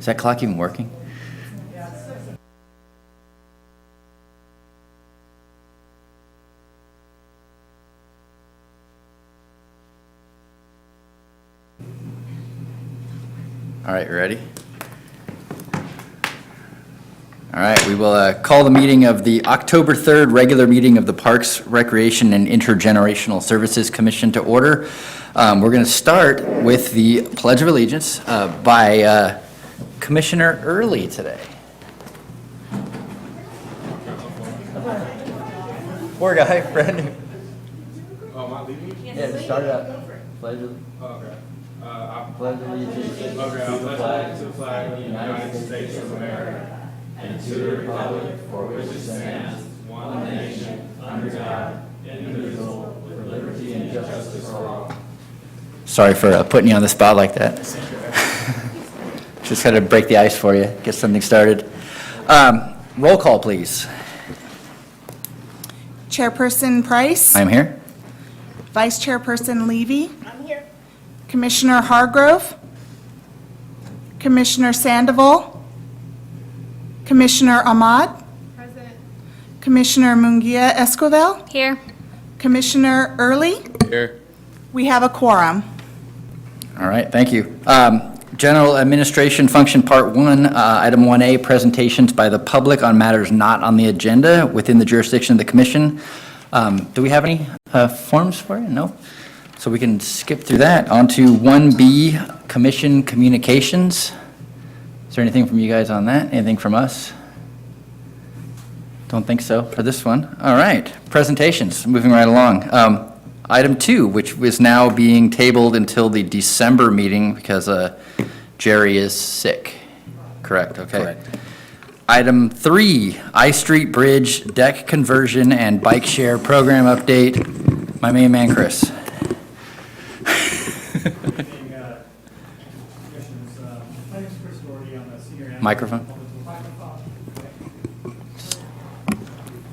Is that clock even working? All right, ready? All right, we will call the meeting of the October 3rd regular meeting of the Parks, Recreation, and Intergenerational Services Commission to order. We're going to start with the Pledge of Allegiance by Commissioner Early today. Poor guy, Fred. Oh, am I leaving? Yeah, just start it up. Pledge of Okay. Pledge allegiance to The flag of the United States of America and to the republic for which it stands, one nation, under God, indivisible, with liberty and justice for all. Sorry for putting you on the spot like that. Just had to break the ice for you, get something started. Roll call, please. Chairperson Price. I'm here. Vice Chairperson Levy. I'm here. Commissioner Hargrove. Commissioner Sandoval. Commissioner Ahmad. President. Commissioner Munguia Escovel. Here. Commissioner Early. Here. We have a quorum. All right, thank you. General Administration Function Part 1, Item 1A, presentations by the public on matters not on the agenda within the jurisdiction of the Commission. Do we have any forms for you? No? So we can skip through that. On to 1B, Commission Communications. Is there anything from you guys on that? Anything from us? Don't think so for this one. All right, presentations, moving right along. Item 2, which is now being tabled until the December meeting because Jerry is sick. Correct, okay. Correct. Item 3, I Street Bridge deck conversion and bike share program update. My main man, Chris. Microphone.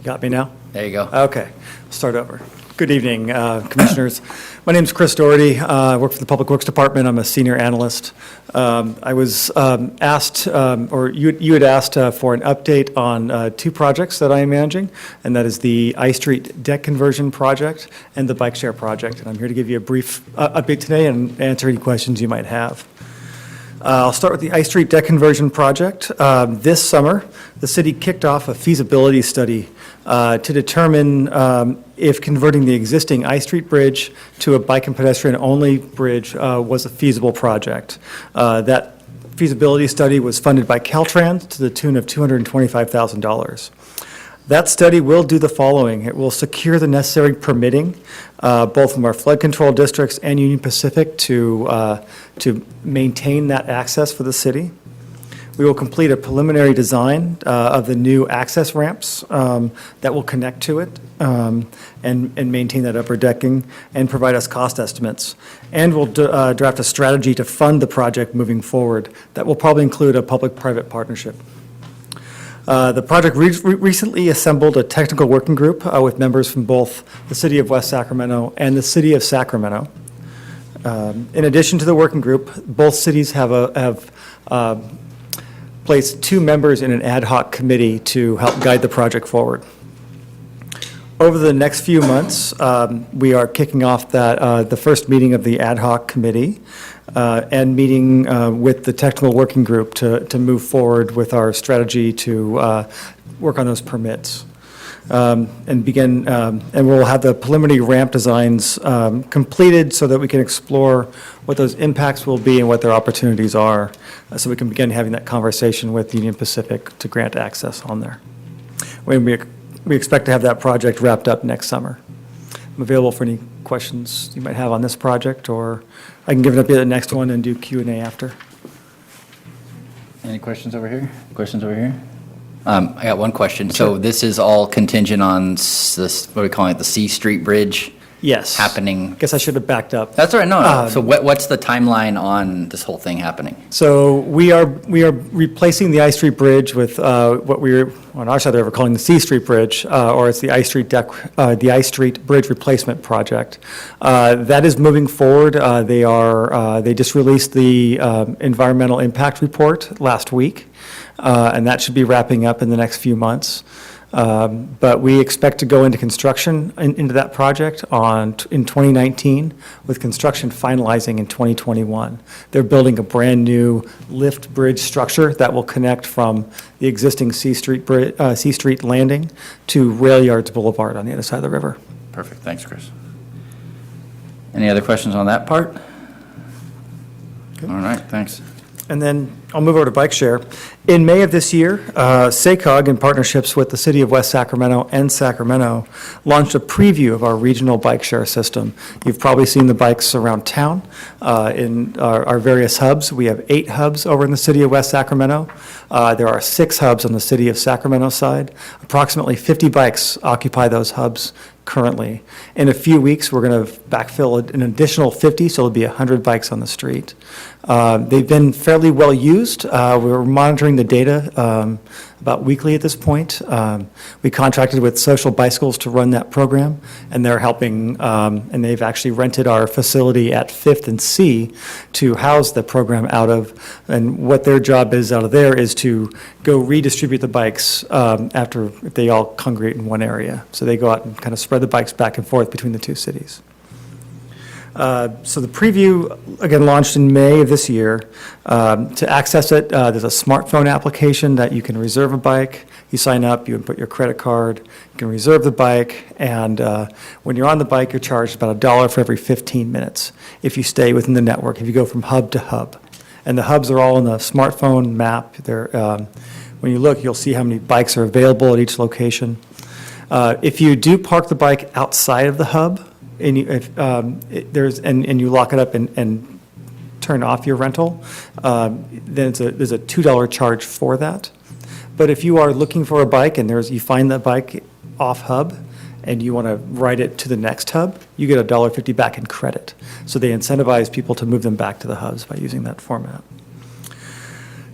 Got me now? There you go. Okay, start over. Good evening, Commissioners. My name is Chris Doherty. I work for the Public Works Department. I'm a senior analyst. I was asked, or you had asked for an update on 2 projects that I am managing, and that is the I Street deck conversion project and the bike share project. And I'm here to give you a brief update today and answer any questions you might have. I'll start with the I Street deck conversion project. This summer, the city kicked off a feasibility study to determine if converting the existing I Street bridge to a bike and pedestrian-only bridge was a feasible project. That feasibility study was funded by Caltrans to the tune of $225,000. That study will do the following. It will secure the necessary permitting, both from our flood control districts and Union Pacific to maintain that access for the city. We will complete a preliminary design of the new access ramps that will connect to it and maintain that upper decking and provide us cost estimates. And we'll draft a strategy to fund the project moving forward that will probably include a public-private partnership. The project recently assembled a technical working group with members from both the City of West Sacramento and the City of Sacramento. In addition to the working group, both cities have placed 2 members in an ad hoc committee to help guide the project forward. Over the next few months, we are kicking off the first meeting of the ad hoc committee and meeting with the technical working group to move forward with our strategy to work on those permits. And begin, and we'll have the preliminary ramp designs completed so that we can explore what those impacts will be and what their opportunities are, so we can begin having that conversation with Union Pacific to grant access on there. We expect to have that project wrapped up next summer. I'm available for any questions you might have on this project, or I can give an update at the next one and do Q&A after. Any questions over here? Questions over here? I got one question. So this is all contingent on this, what are we calling it, the C Street Bridge Yes. happening? Guess I should have backed up. That's all right, no. So what's the timeline on this whole thing happening? So we are replacing the I Street Bridge with what we're, on our side of the river, calling the C Street Bridge, or it's the I Street Bridge Replacement Project. That is moving forward. They just released the environmental impact report last week, and that should be wrapping up in the next few months. But we expect to go into construction into that project in 2019, with construction finalizing in 2021. They're building a brand-new lift bridge structure that will connect from the existing C Street landing to Rail Yards Boulevard on the other side of the river. Perfect, thanks, Chris. Any other questions on that part? All right, thanks. And then I'll move over to bike share. In May of this year, SACOG, in partnerships with the City of West Sacramento and Sacramento, launched a preview of our regional bike share system. You've probably seen the bikes around town in our various hubs. We have 8 hubs over in the City of West Sacramento. There are 6 hubs on the City of Sacramento side. Approximately 50 bikes occupy those hubs currently. In a few weeks, we're going to backfill an additional 50, so there'll be 100 bikes on the street. They've been fairly well used. We're monitoring the data about weekly at this point. We contracted with Social Bicycles to run that program, and they're helping, and they've actually rented our facility at 5th and C to house the program out of, and what their job is out of there is to go redistribute the bikes after they all congregate in one area. So they go out and kind of spread the bikes back and forth between the 2 cities. So the preview, again, launched in May of this year. To access it, there's a smartphone application that you can reserve a bike. You sign up, you input your credit card, you can reserve the bike, and when you're on the bike, you're charged about $1 for every 15 minutes if you stay within the network, if you go from hub to hub. And the hubs are all in the smartphone map. When you look, you'll see how many bikes are available at each location. If you do park the bike outside of the hub, and you lock it up and turn off your rental, then there's a $2 charge for that. But if you are looking for a bike and you find that bike off hub and you want to ride it to the next hub, you get $1.50 back in credit. So they incentivize people to move them back to the hubs by using that format.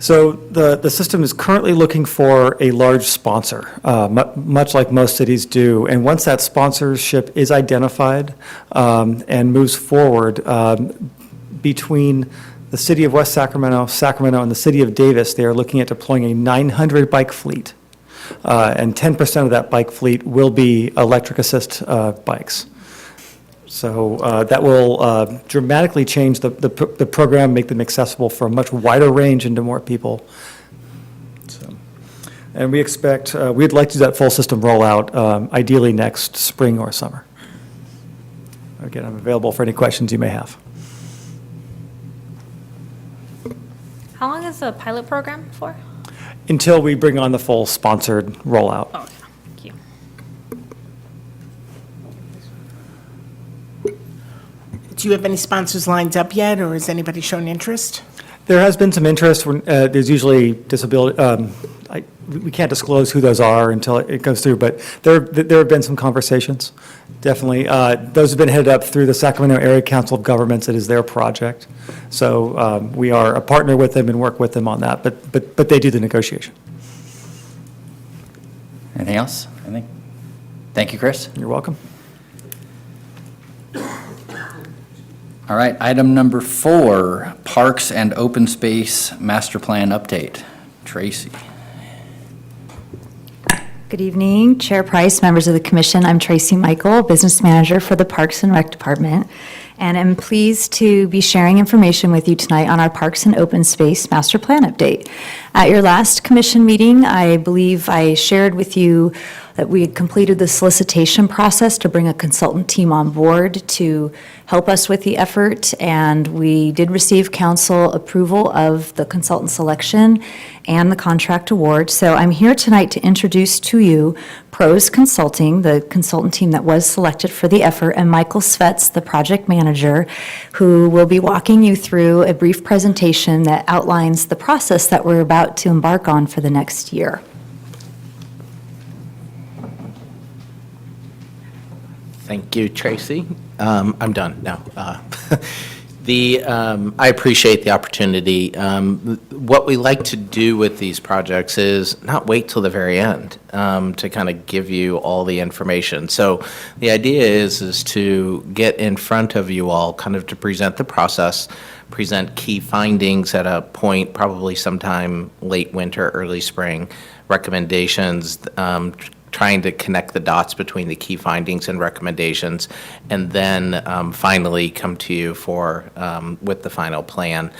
So the system is currently looking for a large sponsor, much like most cities do. And once that sponsorship is identified and moves forward, between the City of West Sacramento, and the City of Davis, they are looking at deploying a 900 bike fleet. And 10% of that bike fleet will be electric assist bikes. So that will dramatically change the program, make them accessible for a much wider range and to more people. So, and we expect, we'd like to do that full system rollout ideally next spring or summer. Again, I'm available for any questions you may have. How long is the pilot program for? Until we bring on the full sponsored rollout. Oh, yeah. Thank you. Do you have any sponsors lined up yet, or has anybody shown interest? There has been some interest. There's usually disability, we can't disclose who those are until it goes through, but there have been some conversations, definitely. Those have been headed up through the Sacramento Area Council of Governments. It is their project. So we are a partner with them and work with them on that, but they do the negotiation. Anything else? Anything? Thank you, Chris. You're welcome. All right, item number 4, Parks and Open Space Master Plan Update. Tracy. Good evening, Chair Price, members of the commission. I'm Tracy Michael, Business Manager for the Parks and Rec Department, and I'm pleased to be sharing information with you tonight on our Parks and Open Space Master Plan Update. At your last commission meeting, I believe I shared with you that we had completed the solicitation process to bring a consultant team on board to help us with the effort, and we did receive council approval of the consultant selection and the contract award. So I'm here tonight to introduce to you PRIS Consulting, the consultant team that was selected for the effort, and Michael Svets, the project manager, who will be walking you through a brief presentation that outlines the process that we're about to embark on for the next year. Thank you, Tracy. I'm done now. I appreciate the opportunity. What we like to do with these projects is not wait till the very end to kind of give you all the information. So the idea is to get in front of you all, kind of to present the process, present key findings at a point, probably sometime late winter, early spring, recommendations, trying to connect the dots between the key findings and recommendations, and then finally come to you with the final plan,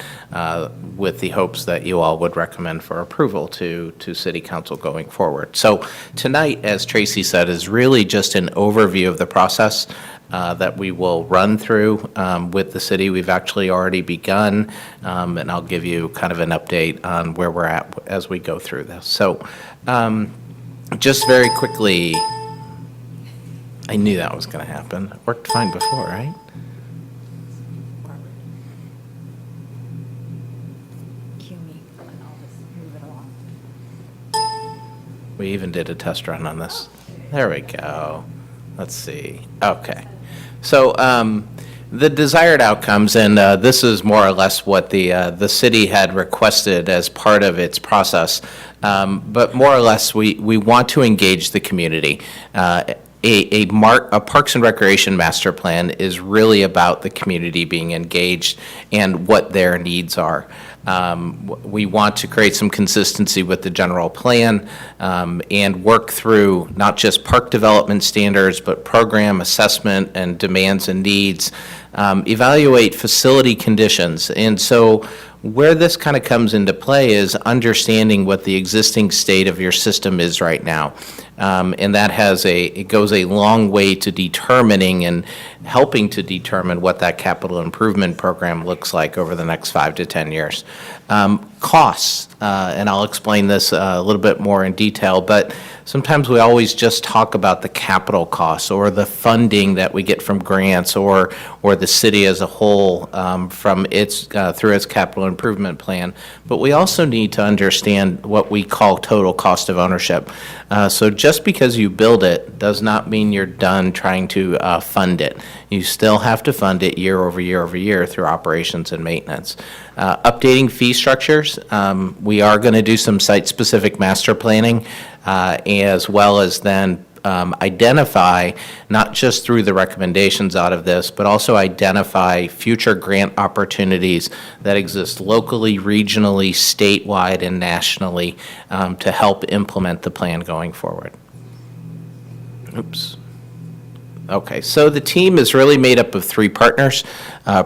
with the hopes that you all would recommend for approval to City Council going forward. So tonight, as Tracy said, is really just an overview of the process that we will run through with the city. We've actually already begun, and I'll give you kind of an update on where we're at as we go through this. So just very quickly, I knew that was going to happen. It worked fine before, right? We even did a test run on this. There we go. Let's see. Okay. So the desired outcomes, and this is more or less what the city had requested as part of its process, but more or less we want to engage the community. A Parks and Recreation Master Plan is really about the community being engaged and what their needs are. We want to create some consistency with the general plan and work through not just park development standards, but program assessment and demands and needs, evaluate facility conditions. And so where this kind of comes into play is understanding what the existing state of your system is right now. And that it goes a long way to determining and helping to determine what that capital improvement program looks like over the next 5 to 10 years. Costs, and I'll explain this a little bit more in detail, but sometimes we always just talk about the capital costs or the funding that we get from grants or the city as a whole from through its capital improvement plan. But we also need to understand what we call total cost of ownership. So just because you build it does not mean you're done trying to fund it. You still have to fund it year over year over year through operations and maintenance. Updating fee structures. We are going to do some site-specific master planning as well as then identify, not just through the recommendations out of this, but also identify future grant opportunities that exist locally, regionally, statewide, and nationally to help implement the plan going forward. Oops. Okay, so the team is really made up of 3 partners,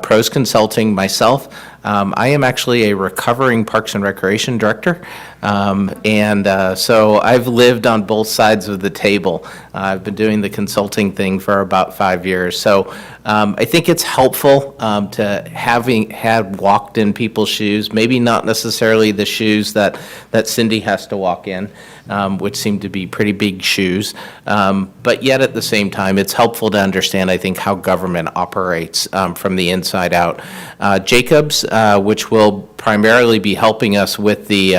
PRIS Consulting, myself. I am actually a recovering Parks and Recreation director, so I've lived on both sides of the table. I've been doing the consulting thing for about 5 years, so I think it's helpful to having had walked in people's shoes, maybe not necessarily the shoes that Cindy has to walk in, which seem to be pretty big shoes, but yet at the same time, it's helpful to understand, I think, how government operates from the inside out. Jacobs, which will primarily be helping us with the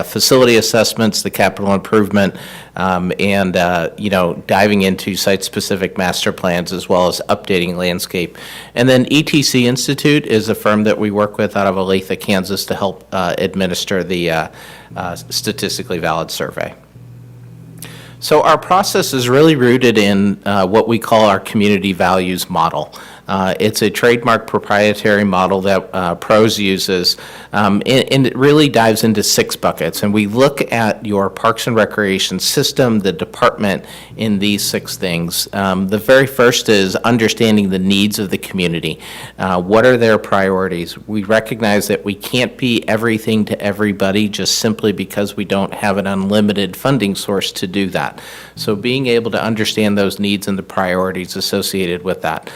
facility assessments, the capital improvement, and diving into site-specific master plans as well as updating landscape. And then ETC Institute is a firm that we work with out of Olathe, Kansas, to help administer the statistically valid survey. So our process is really rooted in what we call our community values model. It's a trademark proprietary model that PROS uses, and it really dives into 6 buckets. And we look at your Parks and Recreation system, the department, in these 6 things. The very first is understanding the needs of the community. What are their priorities? We recognize that we can't be everything to everybody just simply because we don't have an unlimited funding source to do that. So being able to understand those needs and the priorities associated with that.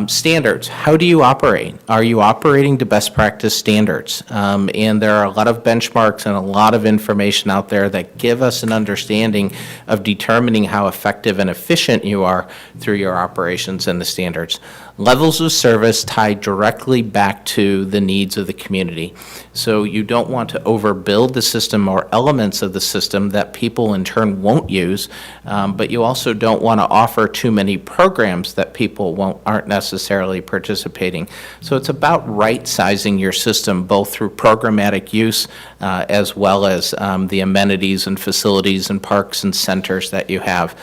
Standards, how do you operate? Are you operating to best practice standards? And there are a lot of benchmarks and a lot of information out there that give us an understanding of determining how effective and efficient you are through your operations and the standards. Levels of service tie directly back to the needs of the community. So you don't want to overbuild the system or elements of the system that people in turn won't use. use, but you also don't want to offer too many programs that people aren't necessarily participating. So it's about right-sizing your system, both through programmatic use as well as the amenities and facilities and parks and centers that you have.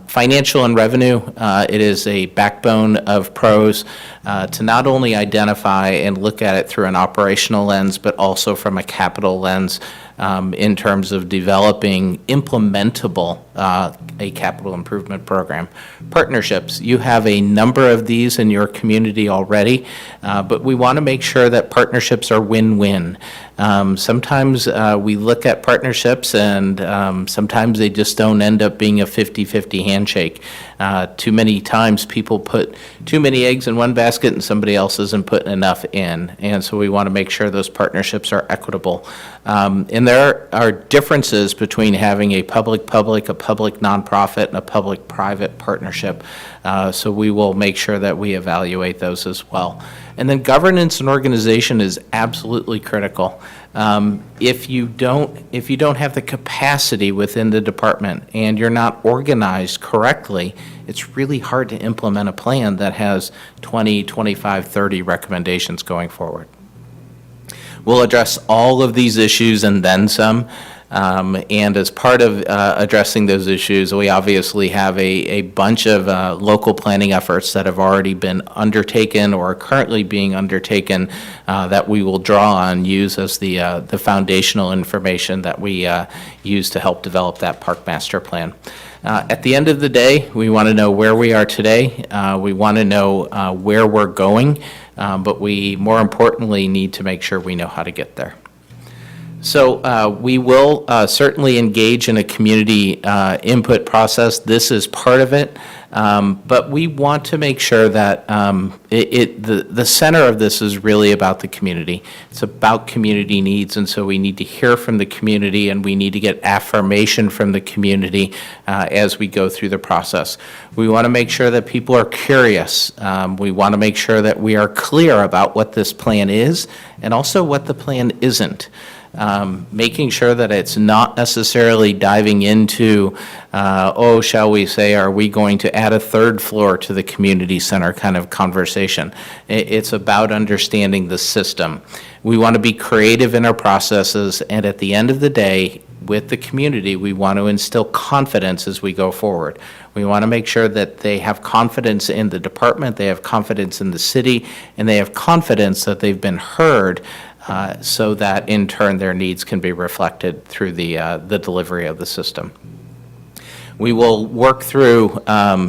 Financial and revenue, it is a backbone of PROS to not only identify and look at it through an operational lens, but also from a capital lens in terms of developing implementable a capital improvement program. Partnerships, you have a number of these in your community already, but we want to make sure that partnerships are win-win. Sometimes we look at partnerships and sometimes they just don't end up being a 50-50 handshake. Too many times people put too many eggs in one basket and somebody else isn't putting enough in. And so we want to make sure those partnerships are equitable. And there are differences between having a public-public, a public nonprofit, and a public-private partnership. So we will make sure that we evaluate those as well. And then governance and organization is absolutely critical. If you don't have the capacity within the department and you're not organized correctly, it's really hard to implement a plan that has 20, 25, 30 recommendations going forward. We'll address all of these issues and then some. And as part of addressing those issues, we obviously have a bunch of local planning efforts that have already been undertaken or are currently being undertaken that we will draw on, use as the foundational information that we use to help develop that park master plan. At the end of the day, we want to know where we are today. We want to know where we're going, but we, more importantly, need to make sure we know how to get there. So we will certainly engage in a community input process. This is part of it, but we want to make sure that the center of this is really about the community. It's about community needs, and so we need to hear from the community, and we need to get affirmation from the community as we go through the process. We want to make sure that people are curious. We want to make sure that we are clear about what this plan is and also what the plan isn't. Making sure that it's not necessarily diving into, shall we say, are we going to add a third floor to the community center kind of conversation. It's about understanding the system. We want to be creative in our processes, and at the end of the day, with the community, we want to instill confidence as we go forward. We want to make sure that they have confidence in the department, they have confidence in the city, and they have confidence that they've been heard, so that in turn their needs can be reflected through the delivery of the system. We will work through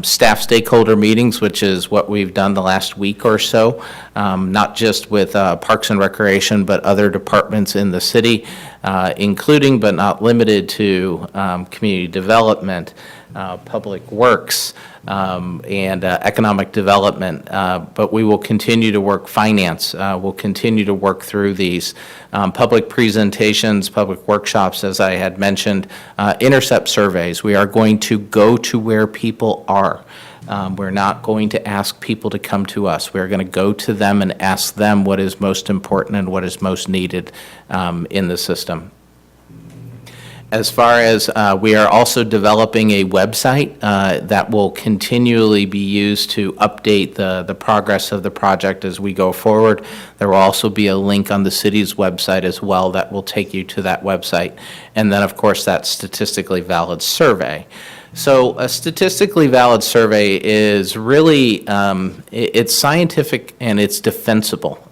staff stakeholder meetings, which is what we've done the last week or so, not just with Parks and Recreation, but other departments in the city, including but not limited to community development, public works, and economic development, but we will continue to work finance. We'll continue to work through these public presentations, public workshops, as I had mentioned, intercept surveys. We are going to go to where people are. We're not going to ask people to come to us. We're going to go to them and ask them what is most important and what is most needed in the system. As far as we are also developing a website that will continually be used to update the progress of the project as we go forward. There will also be a link on the city's website as well that will take you to that website. And then, of course, that statistically valid survey. So a statistically valid survey is really, it's scientific and it's defensible.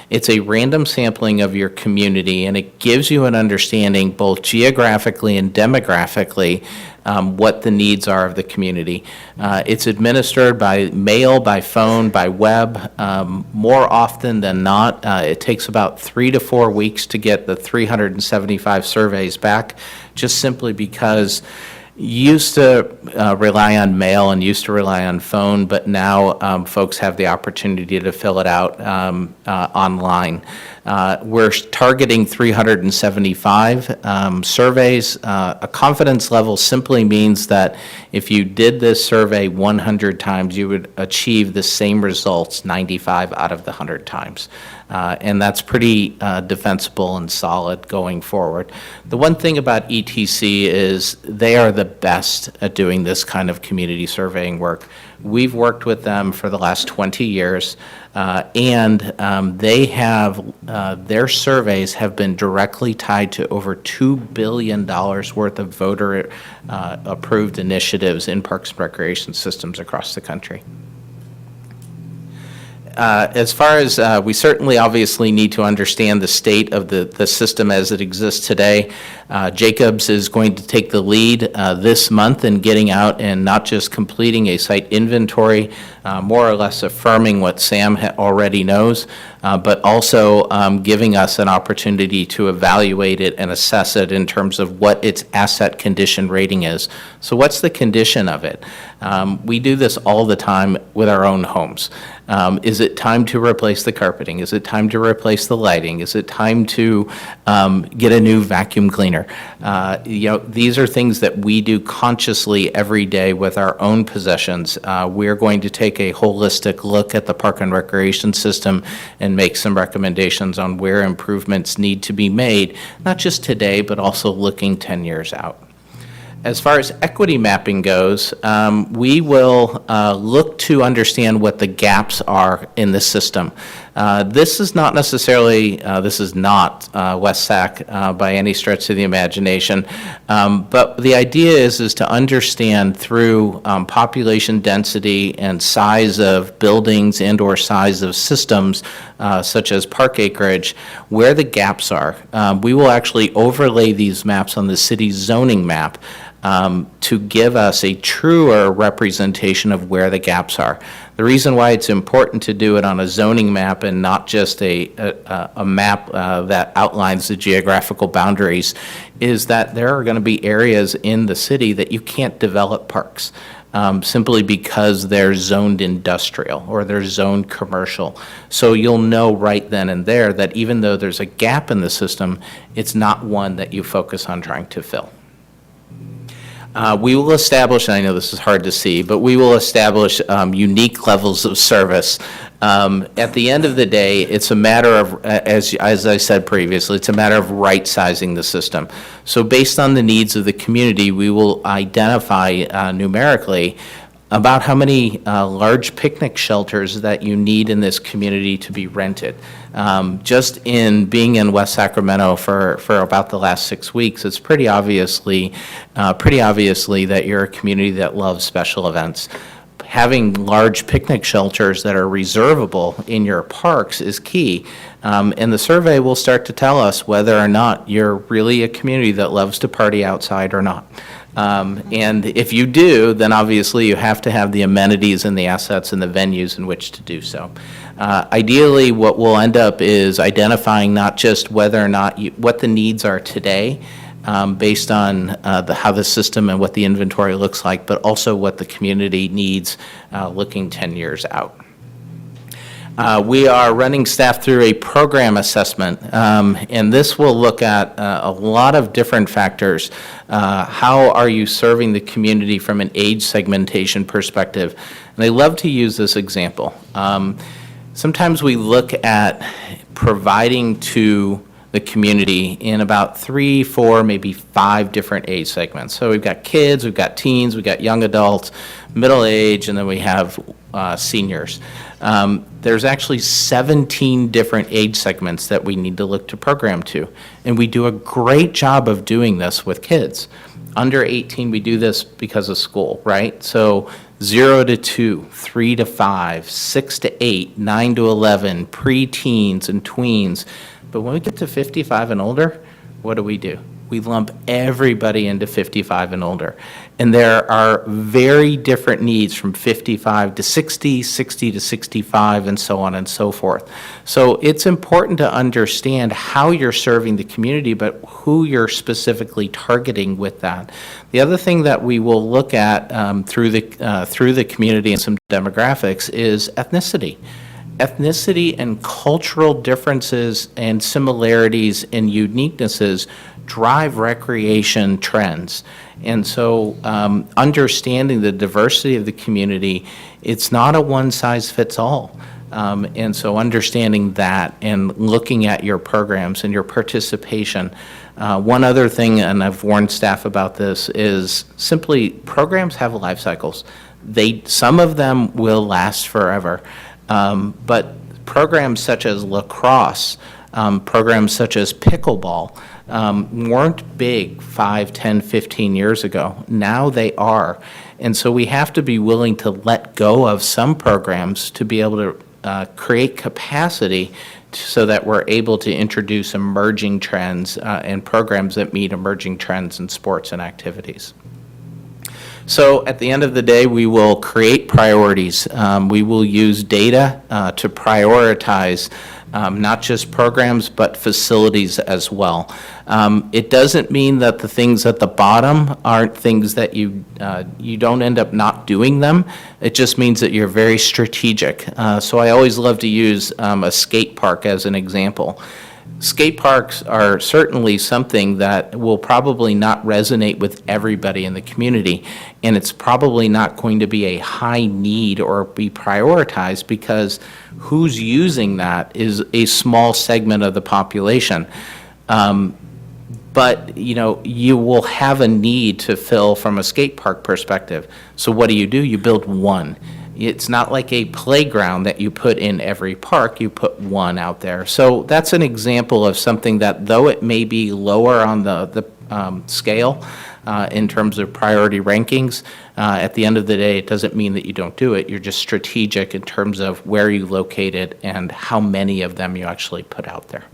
It's a random sampling of your community, and it gives you an understanding both geographically and demographically what the needs are of the community. It's administered by mail, by phone, by web. More often than not, it takes about 3 to 4 weeks to get the 375 surveys back, just simply because used to rely on mail and used to rely on phone, but now folks have the opportunity to fill it out online. We're targeting 375 surveys. A confidence level simply means that if you did this survey 100 times, you would achieve the same results 95 out of the 100 times. And that's pretty defensible and solid going forward. The one thing about ETC is they are the best at doing this kind of community surveying work. We've worked with them for the last 20 years, and they have, their surveys have been directly tied to over $2 billion worth of voter approved initiatives in parks and recreation systems across the country. As far as, we certainly obviously need to understand the state of the system as it exists today. Jacobs is going to take the lead this month in getting out and not just completing a site inventory, more or less affirming what Sam already knows, but also giving us an opportunity to evaluate it and assess it in terms of what its asset condition rating is. So what's the condition of it? We do this all the time with our own homes. Is it time to replace the carpeting? Is it time to replace the lighting? Is it time to get a new vacuum cleaner? These are things that we do consciously every day with our own possessions. We're going to take a holistic look at the park and recreation system and make some recommendations on where improvements need to be made, not just today, but also looking 10 years out. As far as equity mapping goes, we will look to understand what the gaps are in the system. This is not necessarily, this is not West Sac by any stretch of the imagination, but the idea is to understand through population density and size of buildings and or size of systems, such as park acreage, where the gaps are. We will actually overlay these maps on the city's zoning map to give us a truer representation of where the gaps are. The reason why it's important to do it on a zoning map and not just a map that outlines the geographical boundaries is that there are going to be areas in the city that you can't develop parks. Simply because they're zoned industrial or they're zoned commercial. So you'll know right then and there that even though there's a gap in the system, it's not one that you focus on trying to fill. We will establish, and I know this is hard to see, but we will establish unique levels of service. At the end of the day, it's a matter of, as I said previously, it's a matter of right-sizing the system. So based on the needs of the community, we will identify numerically about how many large picnic shelters that you need in this community to be rented. Just in being in West Sacramento for about the last 6 weeks, it's pretty obviously that you're a community that loves special events. Having large picnic shelters that are reservable in your parks is key. And the survey will start to tell us whether or not you're really a community that loves to party outside or not. And if you do, then obviously you have to have the amenities and the assets and the venues in which to do so. Ideally, what we'll end up is identifying not just whether or not what the needs are today, based on how the system and what the inventory looks like, but also what the community needs looking 10 years out. We are running staff through a program assessment, and this will look at a lot of different factors. How are you serving the community from an age segmentation perspective? And I love to use this example. Sometimes we look at providing to the community in about 3, 4, maybe 5 different age segments. So we've got kids, we've got teens, we've got young adults, middle age, and then we have seniors. There's actually 17 different age segments that we need to look to program to. And we do a great job of doing this with kids. Under 18, we do this because of school, right? So 0 to 2, 3 to 5, 6 to 8, 9 to 11, pre-teens and tweens. But when we get to 55 and older, what do? We lump everybody into 55 and older. And there are very different needs from 55 to 60, 60 to 65, and so on and so forth. So it's important to understand how you're serving the community, but who you're specifically targeting with that. The other thing that we will look at through the community and some demographics is ethnicity. ethnicity and cultural differences and similarities and uniquenesses drive recreation trends. And so understanding the diversity of the community, it's not a one-size-fits-all. And so understanding that and looking at your programs and your participation. One other thing, and I've warned staff about this, is simply programs have life cycles. Some of them will last forever. But programs such as lacrosse, programs such as pickleball, weren't big 5, 10, 15 years ago. Now they are. And so we have to be willing to let go of some programs to be able to create capacity so that we're able to introduce emerging trends and programs that meet emerging trends in sports and activities. So at the end of the day, we will create priorities. We will use data to prioritize not just programs, but facilities as well. It doesn't mean that the things at the bottom aren't things that you don't end up not doing them. It just means that you're very strategic. So I always love to use a skate park as an example. Skate parks are certainly something that will probably not resonate with everybody in the community, and it's probably not going to be a high need or be prioritized because who's using that is a small segment of the population. But, you will have a need to fill from a skate park perspective. So what do? You build one. It's not like a playground that you put in every park, you put one out there. So that's an example of something that, though it may be lower on the scale in terms of priority rankings, at the end of the day, it doesn't mean that you don't do it. You're just strategic in terms of where you locate it and how many of them you actually put out there.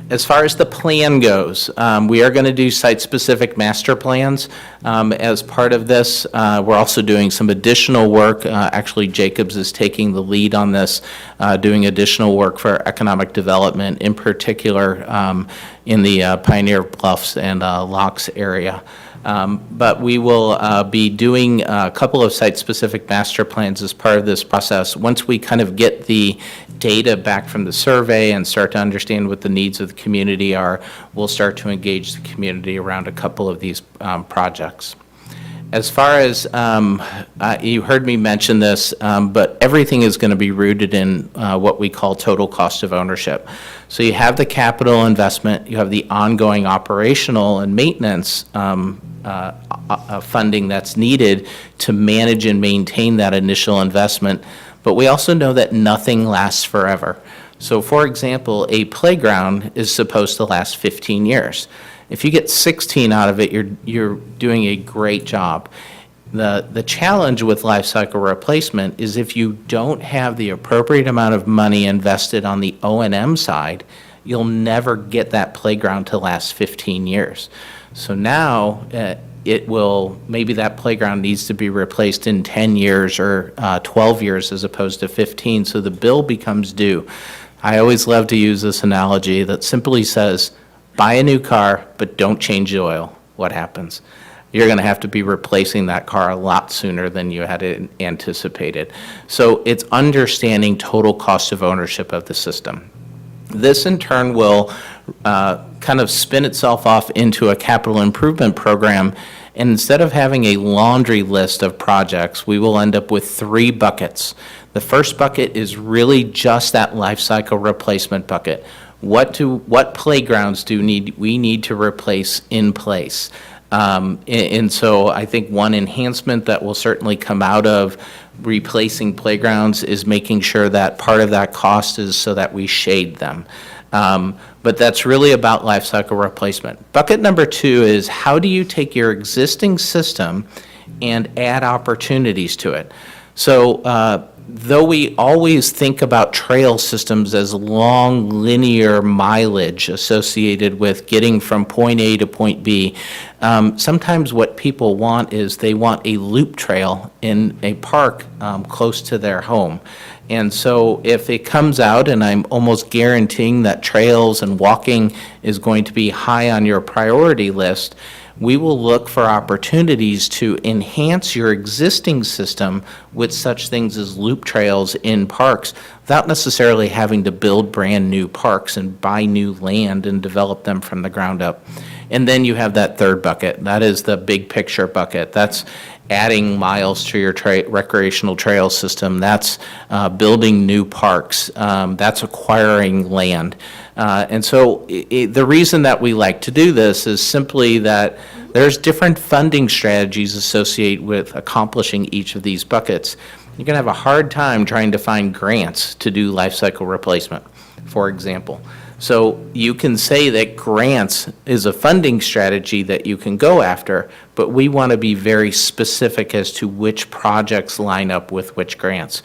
As far as the plan goes, we are going to do site-specific master plans. As part of this, we're also doing some additional work. Actually, Jacobs is taking the lead on this, doing additional work for economic development, in particular in the Pioneer Bluffs and Locks area. But we will be doing a couple of site-specific master plans as part of this process. Once we kind of get the data back from the survey and start to understand what the needs of the community are, we'll start to engage the community around a couple of these projects. As far as, you heard me mention this, but everything is going to be rooted in what we call total cost of ownership. So you have the capital investment, you have the ongoing operational and maintenance funding that's needed to manage and maintain that initial investment. But we also know that nothing lasts forever. So for example, a playground is supposed to last 15 years. If you get 16 out of it, you're doing a great job. The challenge with life cycle replacement is if you don't have the appropriate amount of money invested on the O&M side, you'll never get that playground to last 15 years. So now maybe that playground needs to be replaced in 10 years or 12 years as opposed to 15, so the bill becomes due. I always love to use this analogy that simply says, buy a new car, but don't change the oil. What happens? You're going to have to be replacing that car a lot sooner than you had anticipated. So it's understanding total cost of ownership of the system. This in turn will kind of spin itself off into a capital improvement program, and instead of having a laundry list of projects, we will end up with 3 buckets. The first bucket is really just that life cycle replacement bucket. What playgrounds do we need to replace in place? And so I think one enhancement that will certainly come out of replacing playgrounds is making sure that part of that cost is so that we shade them. But that's really about life cycle replacement. Bucket number 2 is how do you take your existing system and add opportunities to it? So though we always think about trail systems as long linear mileage associated with getting from point A to point B, sometimes what people want is they want a loop trail in a park close to their home. And so if it comes out, and I'm almost guaranteeing that trails and walking is going to be high on your priority list, we will look for opportunities to enhance your existing system with such things as loop trails in parks without necessarily having to build brand-new parks and buy new land and develop them from the ground up. And then you have that third bucket. That is the big picture bucket. That's adding miles to your recreational trail system. That's building new parks. That's acquiring land. And so the reason that we like to do this is simply that there's different funding strategies associated with accomplishing each of these buckets. You're going to have a hard time trying to find grants to do life cycle replacement, for example. So you can say that grants is a funding strategy that you can go after, but we want to be very specific as to which projects line up with which grants.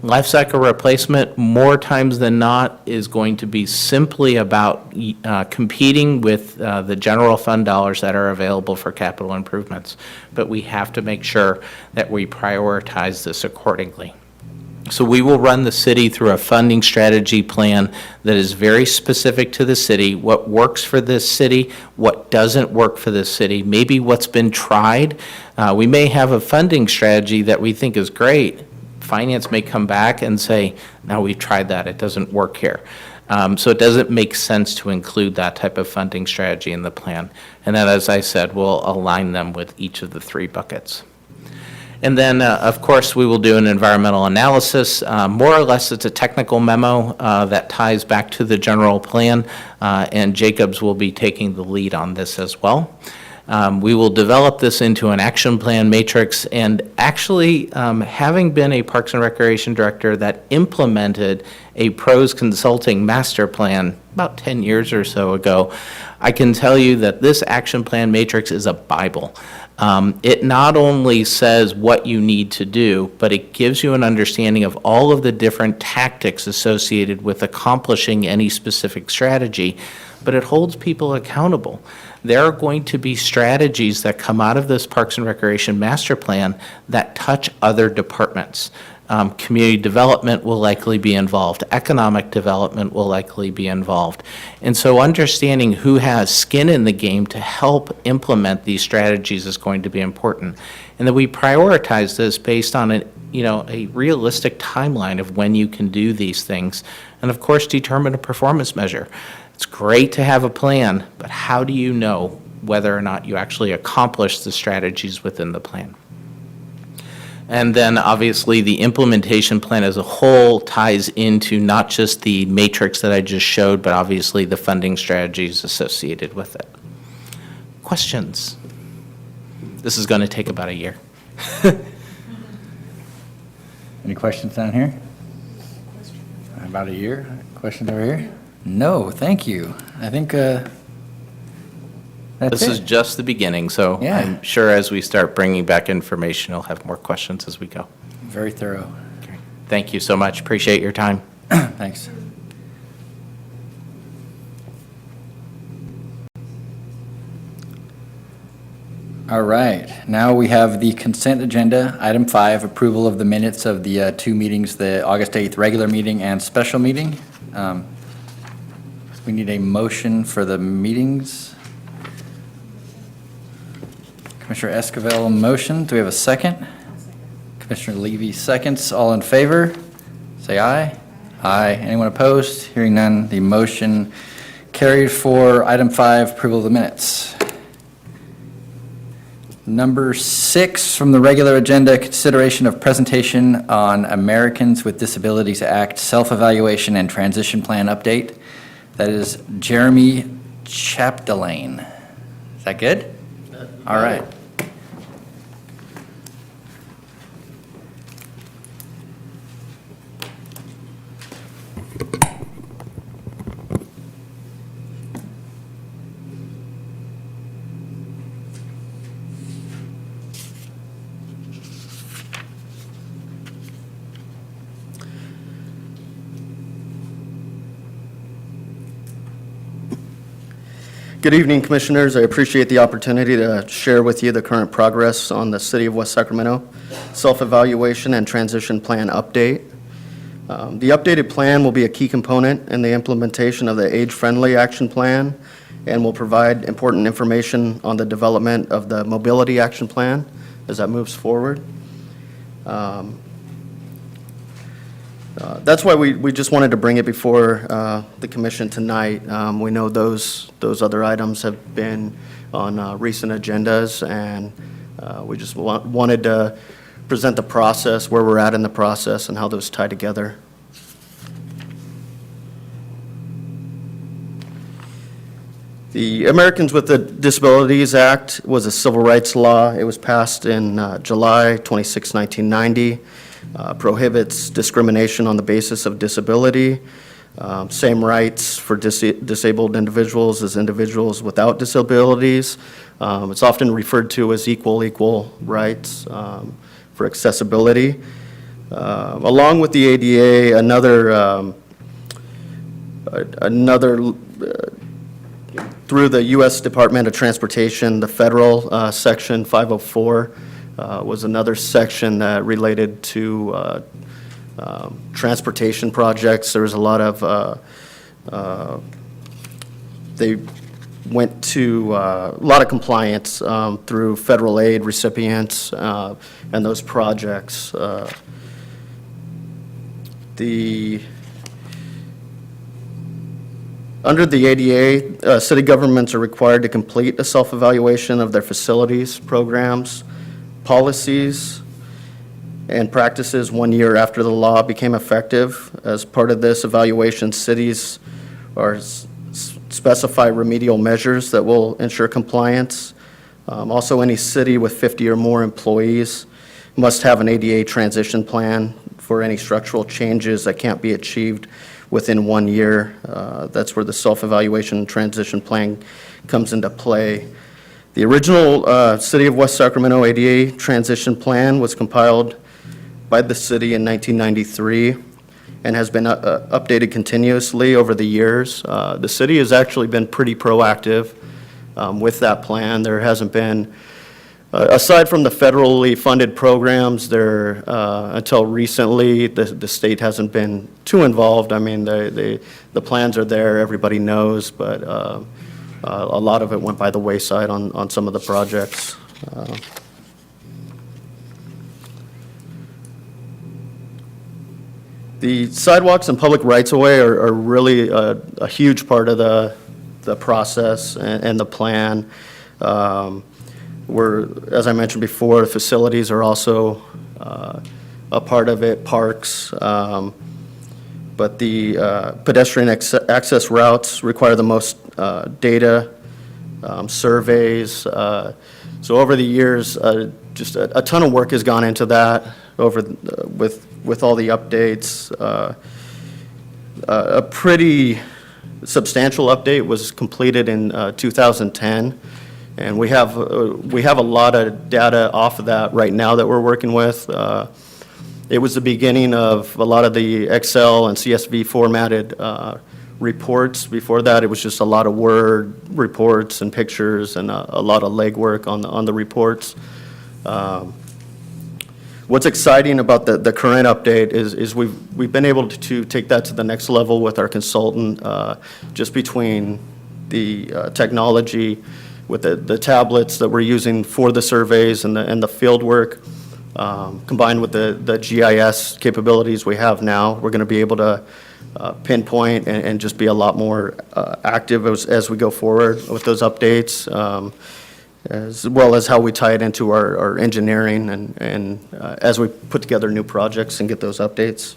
Life cycle replacement, more times than not, is going to be simply about competing with the general fund dollars that are available for capital improvements. But we have to make sure that we prioritize this accordingly. So we will run the city through a funding strategy plan that is very specific to the city, what works for this city, what doesn't work for this city, maybe what's been tried. We may have a funding strategy that we think is great. Finance may come back and say, no, we've tried that, it doesn't work here. So it doesn't make sense to include that type of funding strategy in the plan. And then, as I said, we'll align them with each of the three buckets. And then, of course, we will do an environmental analysis. More or less, it's a technical memo that ties back to the general plan, and Jacobs will be taking the lead on this as well. We will develop this into an action plan matrix, and actually, having been a Parks and Recreation Director that implemented a PRIS Consulting master plan about 10 years or so ago, I can tell you that this action plan matrix is a Bible. It not only says what you need to do, but it gives you an understanding of all of the different tactics associated with accomplishing any specific strategy, but it holds people accountable. There are going to be strategies that come out of this Parks and Recreation Master Plan that touch other departments. Community development will likely be involved. Economic development will likely be involved. And so understanding who has skin in the game to help implement these strategies is going to be important. And that we prioritize this based on a realistic timeline of when you can do these things. And of course, determine a performance measure. It's great to have a plan, but how do you know whether or not you actually accomplish the strategies within the plan? And then obviously the implementation plan as a whole ties into not just the matrix that I just showed, but obviously the funding strategies associated with it. Questions? This is going to take about a year. Any questions down here? About a year? Questions over here? No, thank you. I think that's This is it. just the beginning, so Yeah. I'm sure as we start bringing back information, you'll have more questions as we go. Very thorough. Okay. Thank you so much. Appreciate your time. Thanks. All right, now we have the consent agenda. Item 5, approval of the minutes of the two meetings, the August 8th regular meeting and special meeting. We need a motion for the meetings. Commissioner Esquivel, motion. Do we have a second? Commissioner Levy, seconds. All in favor? Say aye. Aye. Anyone opposed? Hearing none, the motion carried for item 5, approval of the minutes. Number 6 from the regular agenda, consideration of presentation on Americans with Disabilities Act self-evaluation and transition plan update. That is Jeremy Chapdelaine. Is that good? All right. Good evening, Commissioners. I appreciate the opportunity to share with you the current progress on the City of West Sacramento self-evaluation and transition plan update. The updated plan will be a key component in the implementation of the age-friendly action plan and will provide important information on the development of the Mobility Action Plan as that moves forward. That's why we just wanted to bring it before the commission tonight. We know those other items have been on recent agendas, and we just wanted to present the process, where we're at in the process, and how those tie together. The Americans with Disabilities Act was a civil rights law. It was passed in July 26, 1990. Prohibits discrimination on the basis of disability, same rights for disabled individuals as individuals without disabilities. It's often referred to as equal rights for accessibility. Along with the ADA, through the U.S. Department of Transportation, the federal Section 504 was another section that related to transportation projects. There was a lot of, they went to a lot of compliance through federal aid recipients and those projects. Under the ADA, city governments are required to complete a self-evaluation of their facilities, programs, policies, and practices 1 year after the law became effective. As part of this evaluation, cities specify remedial measures that will ensure compliance. Also, any city with 50 or more employees must have an ADA transition plan for any structural changes that can't be achieved within 1 year. That's where the self-evaluation and transition plan comes into play. The original City of West Sacramento ADA transition plan was compiled by the city in 1993 and has been updated continuously over the years. The city has actually been pretty proactive with that plan. There hasn't been, aside from the federally funded programs, until recently, the state hasn't been too involved. I mean, the plans are there, everybody knows, but a lot of it went by the wayside on some of the projects. The sidewalks and public rights-of-way are really a huge part of the process and the plan. As I mentioned before, the facilities are also a part of it, parks. But the pedestrian access routes require the most data, surveys. So over the years, just a ton of work has gone into that with all the updates. A pretty substantial update was completed in 2010, and we have a lot of data off of that right now that we're working with. It was the beginning of a lot of the Excel and CSV formatted reports. Before that, it was just a lot of Word reports and pictures and a lot of legwork on the reports. What's exciting about the current update is we've been able to take that to the next level with our consultant, just between the technology with the tablets that we're using for the surveys and the field work. Combined with the GIS capabilities we have now, we're going to be able to pinpoint and just be a lot more active as we go forward with those updates, as well as how we tie it into our engineering and as we put together new projects and get those updates.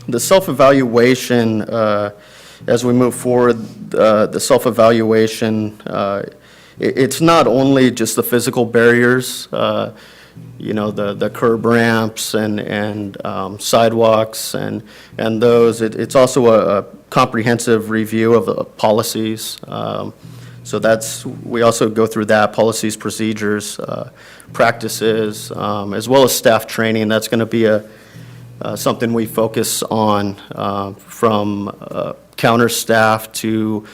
The self-evaluation, as we move forward, the self-evaluation, it's not only just the physical barriers, the curb ramps and sidewalks and those. It's also a comprehensive review of the policies. So we also go through that, policies, procedures, practices, as well as staff training. That's going to be something we focus on from counter staff to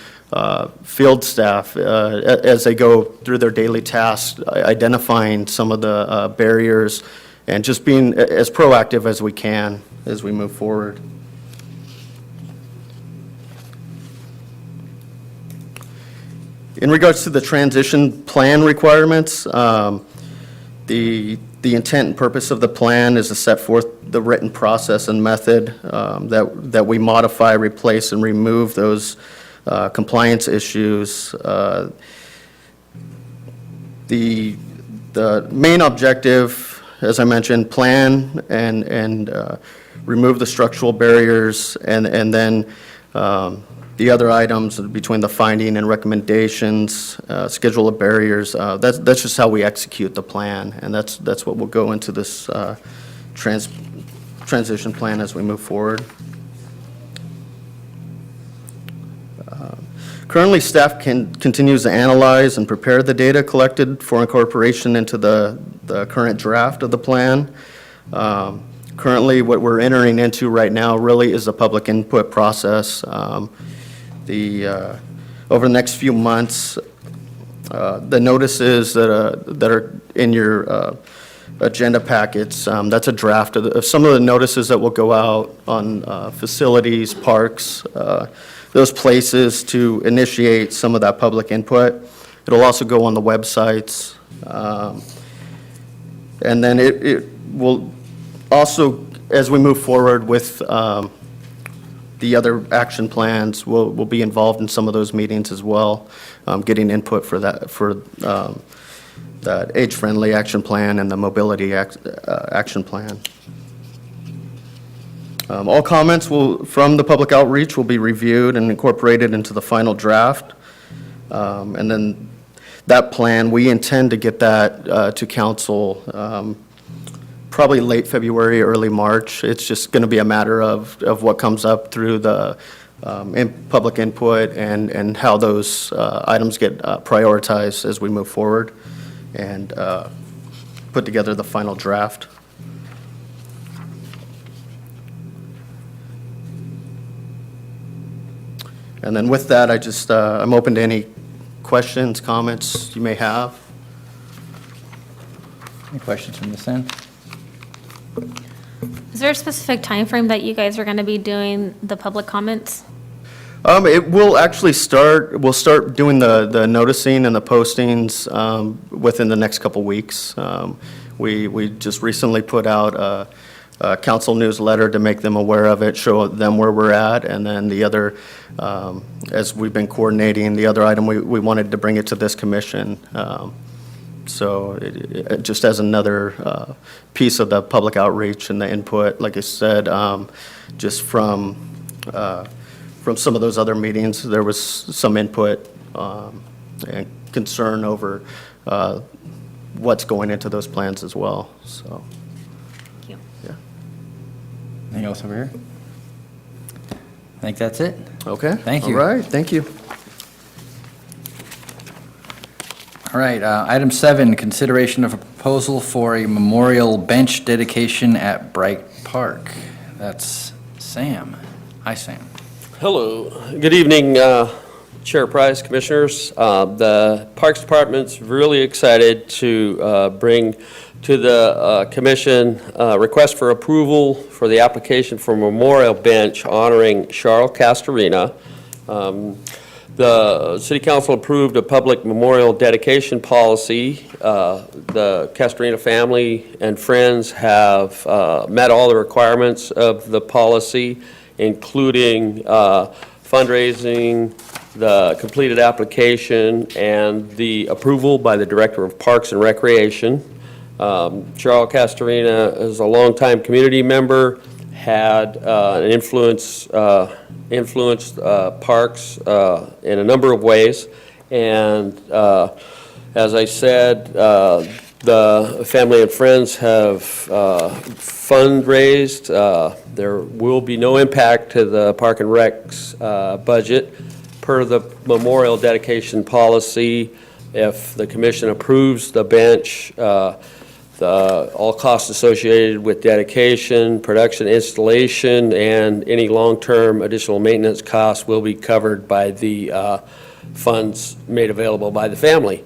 field staff as they go through their daily tasks, identifying some of the barriers and just being as proactive as we can as we move forward. In regards to the transition plan requirements, the intent and purpose of the plan is to set forth the written process and method that we modify, replace, and remove those compliance issues. The main objective, as I mentioned, plan and remove the structural barriers, and then the other items between the finding and recommendations, schedule of barriers, that's just how we execute the plan, and that's what will go into this transition plan as we move forward. Currently, staff continues to analyze and prepare the data collected for incorporation into the current draft of the plan. Currently, what we're entering into right now really is the public input process. Over the next few months, the notices that are in your agenda packets, that's a draft of some of the notices that will go out on facilities, parks, those places to initiate some of that public input. It'll also go on the websites. And then it will also, as we move forward with the other action plans, we'll be involved in some of those meetings as well, getting input for that age-friendly action plan and the mobility action plan. All comments from the public outreach will be reviewed and incorporated into the final draft. And then that plan, we intend to get that to council probably late February, early March. It's just going to be a matter of what comes up through the public input and how those items get prioritized as we move forward and put together the final draft. And then with that, I'm open to any questions, comments you may have. Any questions from this end? Is there a specific time frame that you guys are going to be doing the public comments? It will actually we'll start doing the noticing and the postings within the next couple weeks. We just recently put out a council newsletter to make them aware of it, show them where we're at, and then the other, as we've been coordinating, the other item, we wanted to bring it to this commission. So it just as another piece of the public outreach and the input, like I said, just from some of those other meetings, there was some input and concern over what's going into those plans as well, so. Thank you. Yeah. Anything else over here? I think that's it. Okay. Thank you. All right, thank you. All right, item 7, consideration of a proposal for a memorial bench dedication at Bright Park. That's Sam. Hi, Sam. Hello. Good evening, Chair Price, Commissioners. The Parks Department's really excited to bring to the Commission request for approval for the application for memorial bench honoring Charles Castorina. The City Council approved a public memorial dedication policy. The Castorina family and friends have met all the requirements of the policy, including fundraising, the completed application, and the approval by the Director of Parks and Recreation. Charles Castorina is a longtime community member, had an influenced parks in a number of ways, and as I said, the family and friends have fundraised. There will be no impact to the Park and Rec's budget per the memorial dedication policy. If the commission approves the bench, the All costs associated with dedication, production, installation, and any long-term additional maintenance costs will be covered by the funds made available by the family.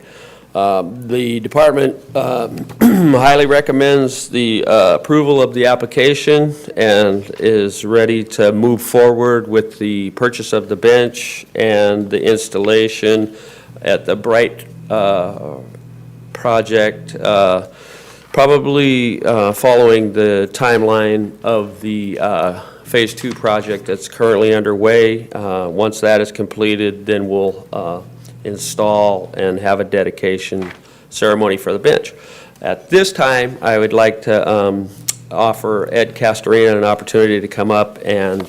The department highly recommends the approval of the application and is ready to move forward with the purchase of the bench and the installation at the Bright project, probably following the timeline of the Phase 2 project that's currently underway. Once that is completed, then we'll install and have a dedication ceremony for the bench. At this time, I would like to offer Ed Castorina an opportunity to come up and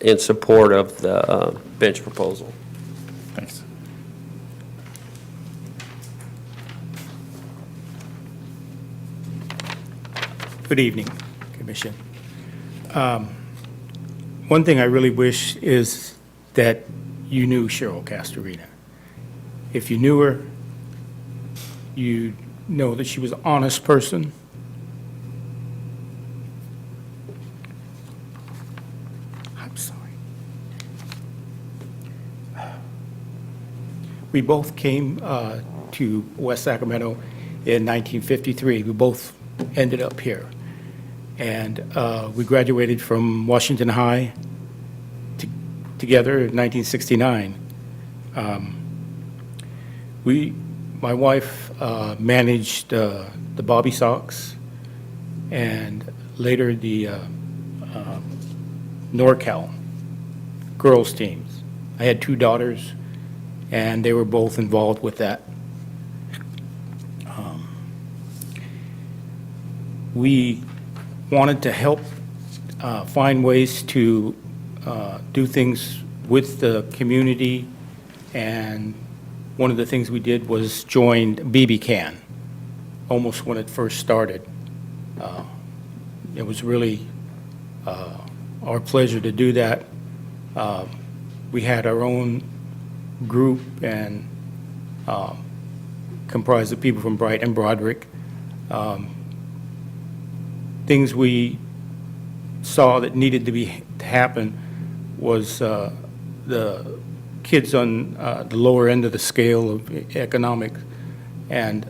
in support of the bench proposal. Thanks. Good evening, Commission. One thing I really wish is that you knew Cheryl Castorina. If you knew her, you know that she was an honest person. I'm sorry. We both came to West Sacramento in 1953. We both ended up here. And we graduated from Washington High together in 1969. My wife managed the Bobby Sox and later the NorCal girls teams. I had 2 daughters, and they were both involved with that. We wanted to help find ways to do things with the community, and one of the things we did was join BB Can, almost when it first started. It was really our pleasure to do that. We had our own group and comprised of people from Bright and Broderick. Things we saw that needed to happen was the kids on the lower end of the scale of economic, and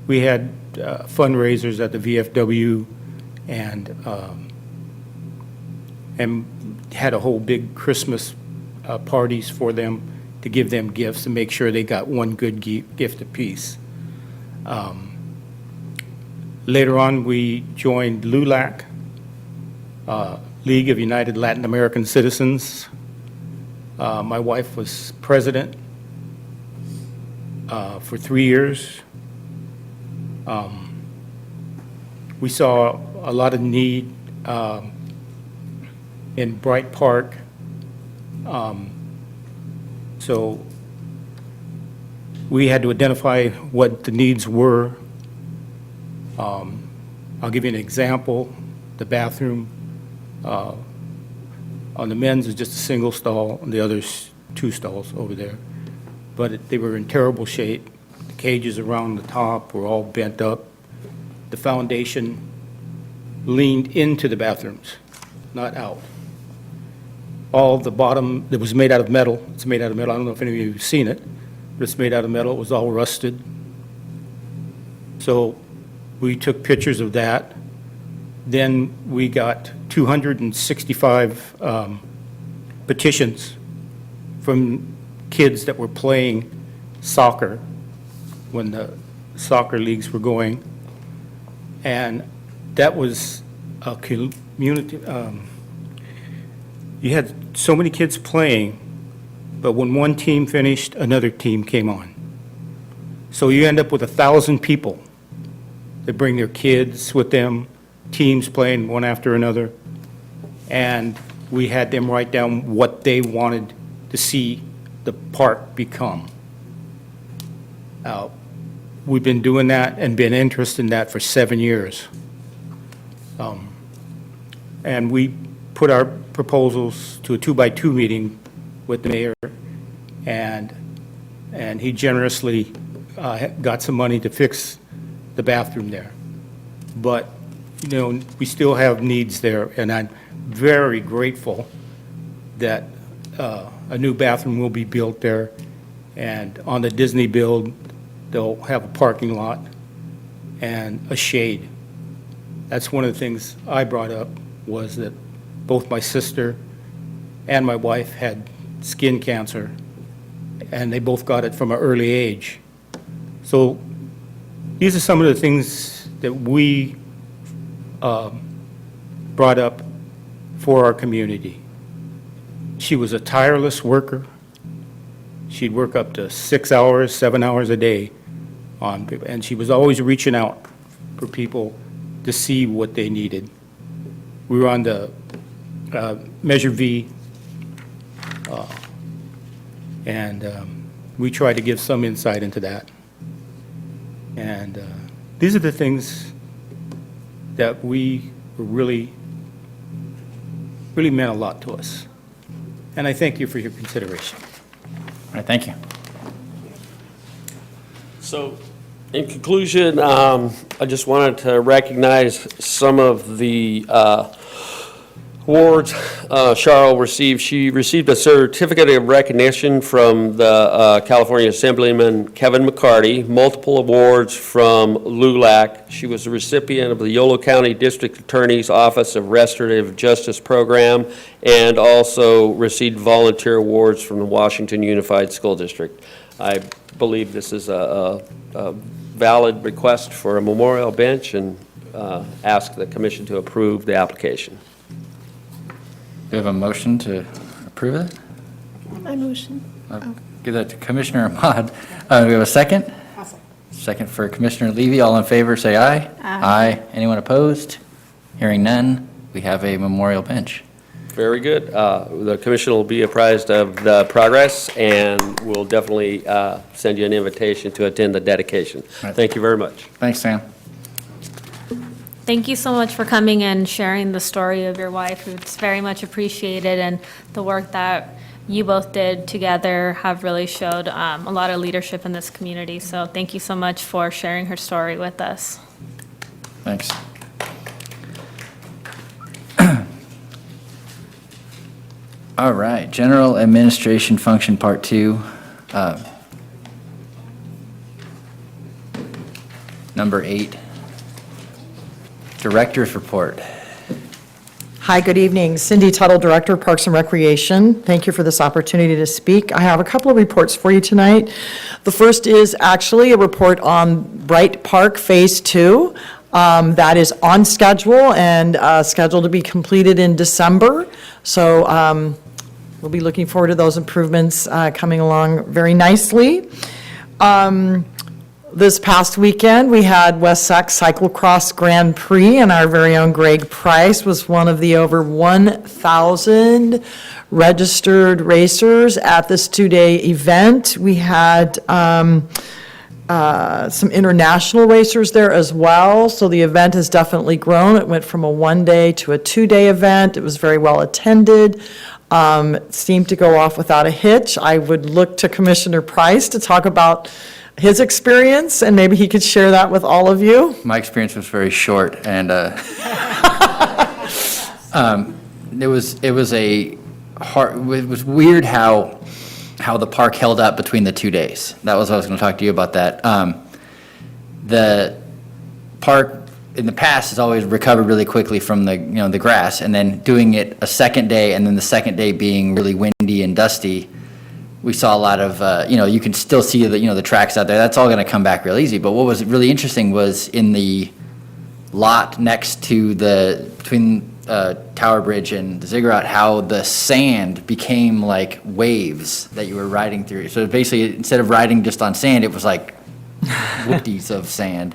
we had fundraisers at the VFW and had a whole big Christmas parties for them to give them gifts and make sure they got one good gift apiece. Later on, we joined LULAC, League of United Latin American Citizens. My wife was president for 3 years. We saw a lot of need in Bright Park. So we had to identify what the needs were. I'll give you an example. The bathroom on the men's is just a single stall, and the other's 2 stalls over there. But they were in terrible shape. The cages around the top were all bent up. The foundation leaned into the bathrooms, not out. All the bottom, it was made out of metal. It's made out of metal. I don't know if any of you have seen it, but it's made out of metal. It was all rusted. So we took pictures of that. Then we got 265 petitions from kids that were playing soccer when the soccer leagues were going. And that was a community. You had so many kids playing, but when one team finished, another team came on. So you end up with 1,000 people. They bring their kids with them, teams playing one after another, and we had them write down what they wanted to see the park become. We've been doing that and been interested in that for 7 years. And we put our proposals to a 2x2 meeting with the mayor, and he generously got some money to fix the bathroom there. But, we still have needs there, and I'm very grateful that a new bathroom will be built there, and on the Disney build, they'll have a parking lot and a shade. That's one of the things I brought up, was that both my sister and my wife had skin cancer, and they both got it from an early age. So these are some of the things that we brought up for our community. She was a tireless worker. She'd work up to 6 hours, 7 hours a day on people, and she was always reaching out for people to see what they needed. We were on the Measure V, and we tried to give some insight into that. And these are the things that we really meant a lot to us. And I thank you for your consideration. All right, thank you. So, in conclusion, I just wanted to recognize some of the awards Cheryl received. She received a certificate of recognition from the California Assemblyman Kevin McCarty, multiple awards from LULAC. She was a recipient of the Yolo County District Attorney's Office of Restorative Justice Program, and also received volunteer awards from the Washington Unified School District. I believe this is a valid request for a memorial bench, and ask the commission to approve the application. Do we have a motion to approve it? My motion. Give that to Commissioner Ahmad. Do we have a second? Second for Commissioner Levy. All in favor, say aye. Aye. Anyone opposed? Hearing none, we have a memorial bench. Very good. The commission will be apprised of the progress, and will definitely send you an invitation to attend the dedication. Right. Thank you very much. Thanks, Sam. Thank you so much for coming and sharing the story of your wife. It's very much appreciated, and the work that you both did together have really showed a lot of leadership in this community. So thank you so much for sharing her story with us. Thanks. All right, General Administration Function Part 2. Number 8. Director's Report. Hi, good evening. Cindy Tuttle, Director of Parks and Recreation. Thank you for this opportunity to speak. I have a couple of reports for you tonight. The first is actually a report on Bright Park Phase 2. That is on schedule and scheduled to be completed in December. So we'll be looking forward to those improvements coming along very nicely. This past weekend, we had West Sac Cyclocross Grand Prix, and our very own Greg Price was one of the over 1,000 registered racers at this two-day event. We had some international racers there as well, so the event has definitely grown. It went from a one-day to a two-day event. It was very well attended. Seemed to go off without a hitch. I would look to Commissioner Price to talk about his experience, and maybe he could share that with all of you. My experience was very short, and it was weird how the park held up between the 2 days. That was what I was going to talk to you about. That the park in the past has always recovered really quickly from the grass, and then doing it a second day, and then the second day being really windy and dusty. We saw a lot of, you can still see the tracks out there. That's all going to come back real easy. But what was really interesting was in the lot next to between Tower Bridge and the Ziggurat, how the sand became like waves that you were riding through. So basically, instead of riding just on sand, it was like whoopties of sand.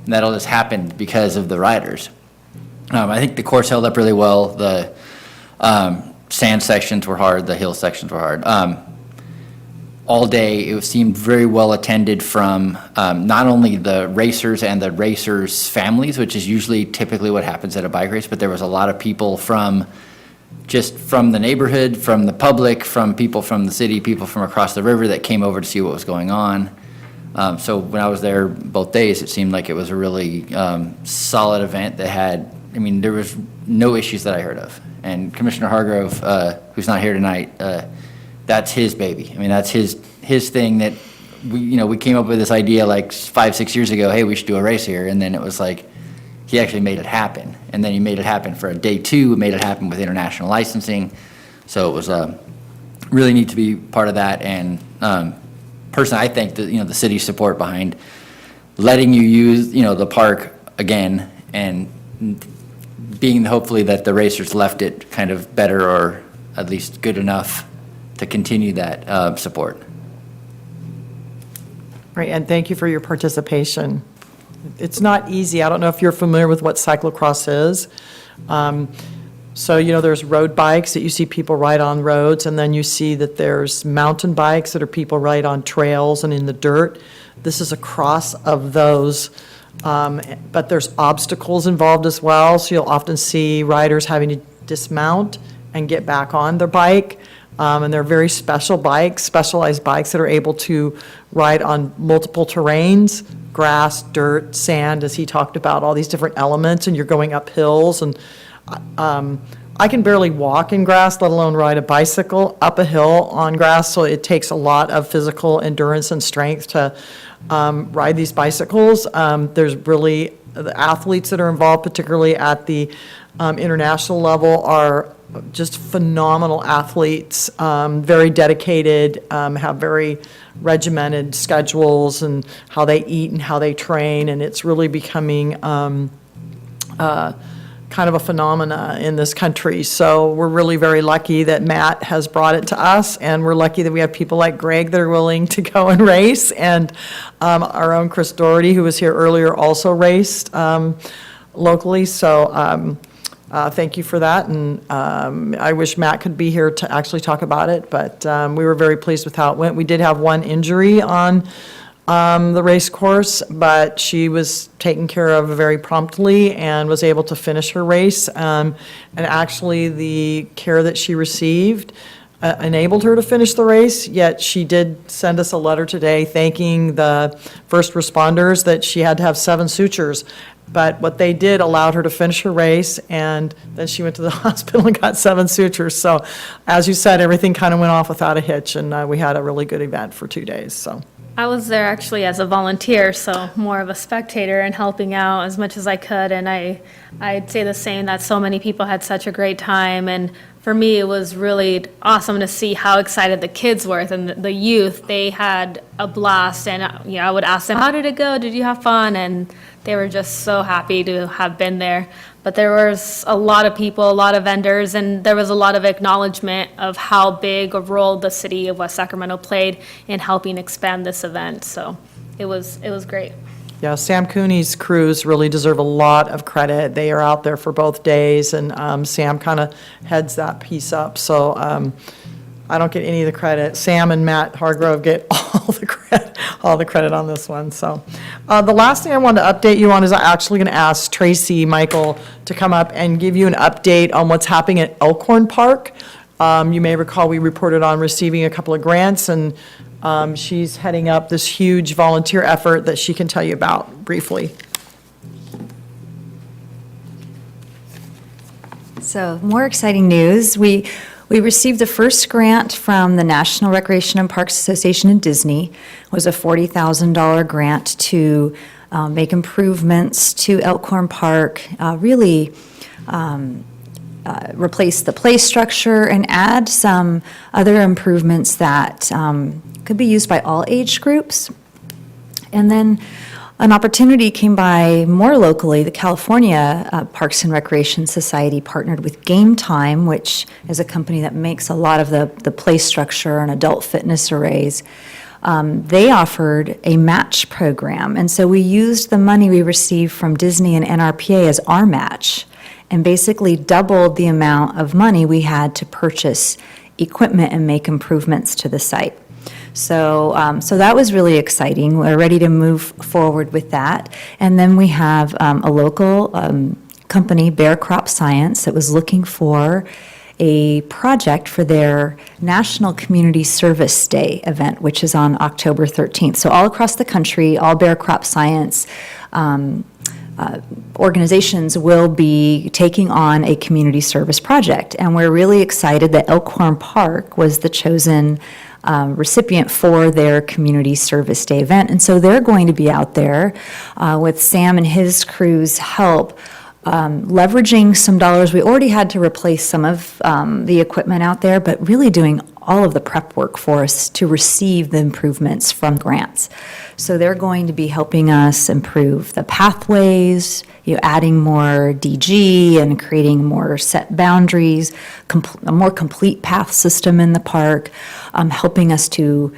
And that all just happened because of the riders. I think the course held up really well. The sand sections were hard. The hill sections were hard. All day, it seemed very well attended from not only the racers and the racers' families, which is typically what happens at a bike race, but there was a lot of people from the neighborhood, from the public, from people from the city, people from across the river that came over to see what was going on. So when I was there both days, it seemed like it was a really solid event that had, I mean, there was no issues that I heard of. And Commissioner Hargrove, who's not here tonight, that's his baby. I mean, that's his thing that we came up with this idea like 5-6 years ago, hey, we should do a race here. And then it was like, he actually made it happen. And then he made it happen for a day 2, made it happen with international licensing. So it was really neat to be part of that. And personally, I think that, the city's support behind letting you use, the park again, and being hopefully that the racers left it kind of better or at least good enough to continue that support. Right, and thank you for your participation. It's not easy. I don't know if you're familiar with what cyclocross is. So, there's road bikes that you see people ride on roads, and then you see that there's mountain bikes that are people ride on trails and in the dirt. This is a cross of those, but there's obstacles involved as well. So you'll often see riders having to dismount and get back on their bike. And they're very special bikes, specialized bikes that are able to ride on multiple terrains, grass, dirt, sand, as he talked about, all these different elements, and you're going up hills. And I can barely walk in grass, let alone ride a bicycle up a hill on grass, so it takes a lot of physical endurance and strength to ride these bicycles. There's really, the athletes that are involved, particularly at the international level, are just phenomenal athletes, very dedicated, have very regimented schedules and how they eat and how they train, and it's really becoming kind of a phenomena in this country. So we're really very lucky that Matt has brought it to us, and we're lucky that we have people like Greg that are willing to go and race, and our own Chris Doherty, who was here earlier, also raced locally. So thank you for that, and I wish Matt could be here to actually talk about it, but we were very pleased with how it went. We did have one injury on the race course, but she was taken care of very promptly and was able to finish her race. And actually, the care that she received enabled her to finish the race, yet she did send us a letter today thanking the first responders that she had to have 7 sutures. But what they did allowed her to finish her race, and then she went to the hospital and got 7 sutures. So, as you said, everything kind of went off without a hitch, and we had a really good event for 2 days, so. I was there actually as a volunteer, so more of a spectator and helping out as much as I could. And I'd say the same, that so many people had such a great time. And for me, it was really awesome to see how excited the kids were and the youth. They had a blast. And I would ask them, how did it go? Did you have fun? And they were just so happy to have been there. But there was a lot of people, a lot of vendors, and there was a lot of acknowledgement of how big a role the city of West Sacramento played in helping expand this event. So it was great. Yeah, Sam Cooney's crews really deserve a lot of credit. They are out there for both days, and Sam kind of heads that piece up. So I don't get any of the credit. Sam and Matt Hargrove get all the credit on this one. So the last thing I wanted to update you on is I'm actually going to ask Tracy Michael to come up and give you an update on what's happening at Elkhorn Park. You may recall we reported on receiving a couple of grants, and she's heading up this huge volunteer effort that she can tell you about briefly. So more exciting news. We received the first grant from the National Recreation and Parks Association in Disney. It was a $40,000 grant to make improvements to Elkhorn Park, really replace the play structure and add some other improvements that could be used by all age groups. And then an opportunity came by more locally. The California Parks and Recreation Society partnered with Game Time, which is a company that makes a lot of the play structure and adult fitness arrays. They offered a match program, and so we used the money we received from Disney and NRPA as our match, and basically doubled the amount of money we had to purchase equipment and make improvements to the site. So that was really exciting. We're ready to move forward with that. And then we have a local company, Bear Crop Science, that was looking for a project for their National Community Service Day event, which is on October 13th. So all across the country, all Bear Crop Science organizations will be taking on a community service project. And we're really excited that Elkhorn Park was the chosen recipient for their Community Service Day event. And so they're going to be out there with Sam and his crew's help, leveraging some dollars. We already had to replace some of the equipment out there, but really doing all of the prep work for us to receive the improvements from grants. So they're going to be helping us improve the pathways, adding more DG and creating more set boundaries, a more complete path system in the park, helping us to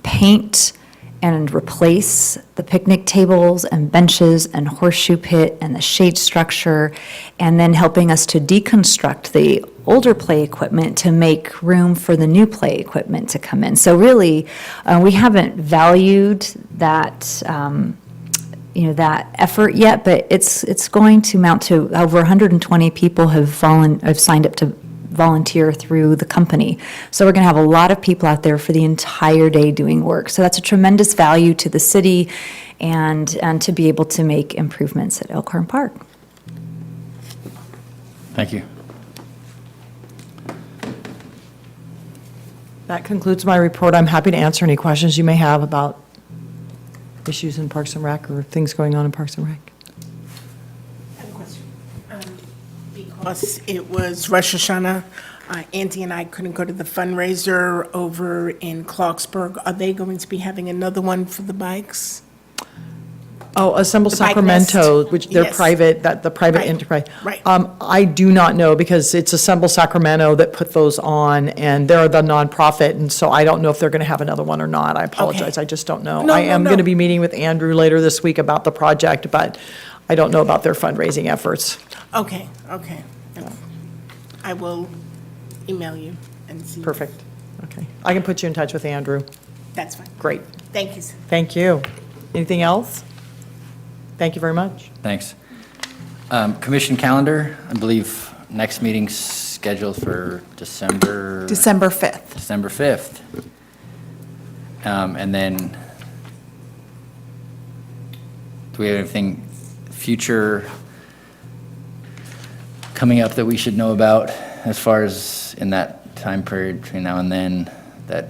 paint and replace the picnic tables and benches and horseshoe pit and the shade structure, and then helping us to deconstruct the older play equipment to make room for the new play equipment to come in. So really, we haven't valued that, that effort yet, but it's going to amount to over 120 people have signed up to volunteer through the company. So we're going to have a lot of people out there for the entire day doing work. So that's a tremendous value to the city and to be able to make improvements at Elkhorn Park. Thank you. That concludes my report. I'm happy to answer any questions you may have about issues in Parks and Rec or things going on in Parks and Rec. I have a question. Because it was Rosh Hashanah, Andy and I couldn't go to the fundraiser over in Clarksburg. Are they going to be having another one for the bikes? Oh, Assemble The bike Sacramento, list. which they're Yes. private, the private Right, enterprise. right. I do not know because it's Assemble Sacramento that put those on and they're the nonprofit. And so I don't know if they're going to have another one or not. I apologize. I just don't know. No, I no, am no. going to be meeting with Andrew later this week about the project, but I don't know about their fundraising efforts. Okay. I will email you and see. Perfect. Okay. I can put you in touch with Andrew. That's fine. Great. Thank you, sir. Thank you. Anything else? Thank you very much. Thanks. Commission calendar, I believe next meeting's scheduled for December December 5th. December 5th. And then, do we have anything future coming up that we should know about as far as in that time period between now and then that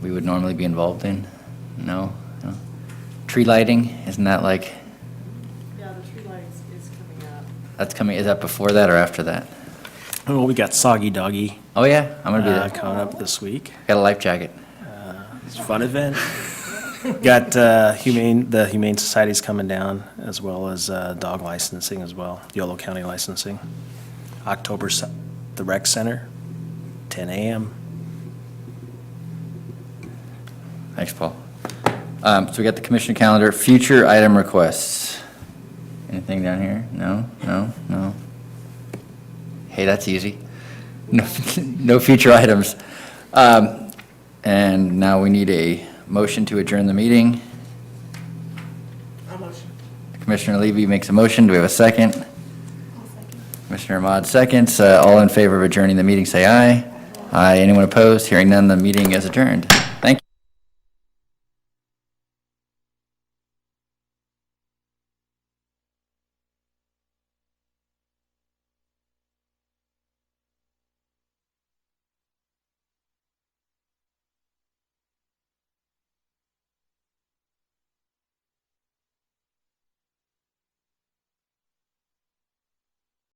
we would normally be involved in? No? No? Tree lighting, isn't that like? Yeah, the tree lights is coming up. That's coming, is that before that or after that? Well, we got Soggy Doggy Oh, yeah, I'm gonna be there. coming up this week. Got a life jacket. It's a fun event. Got the Humane Society's coming down, as well as dog licensing as well, Yolo County licensing. October, the rec center, 10 a.m. Thanks, Paul. So we got the commission calendar, future item requests. Anything down here? No, no, no. Hey, that's easy. No, no future items. And now we need a motion to adjourn the meeting. I'll motion. Commissioner Levy makes a motion. Do we have a second? Commissioner Ahmad seconds. All in favor of adjourning the meeting, say aye. Aye. Anyone opposed? Hearing none, the meeting is adjourned.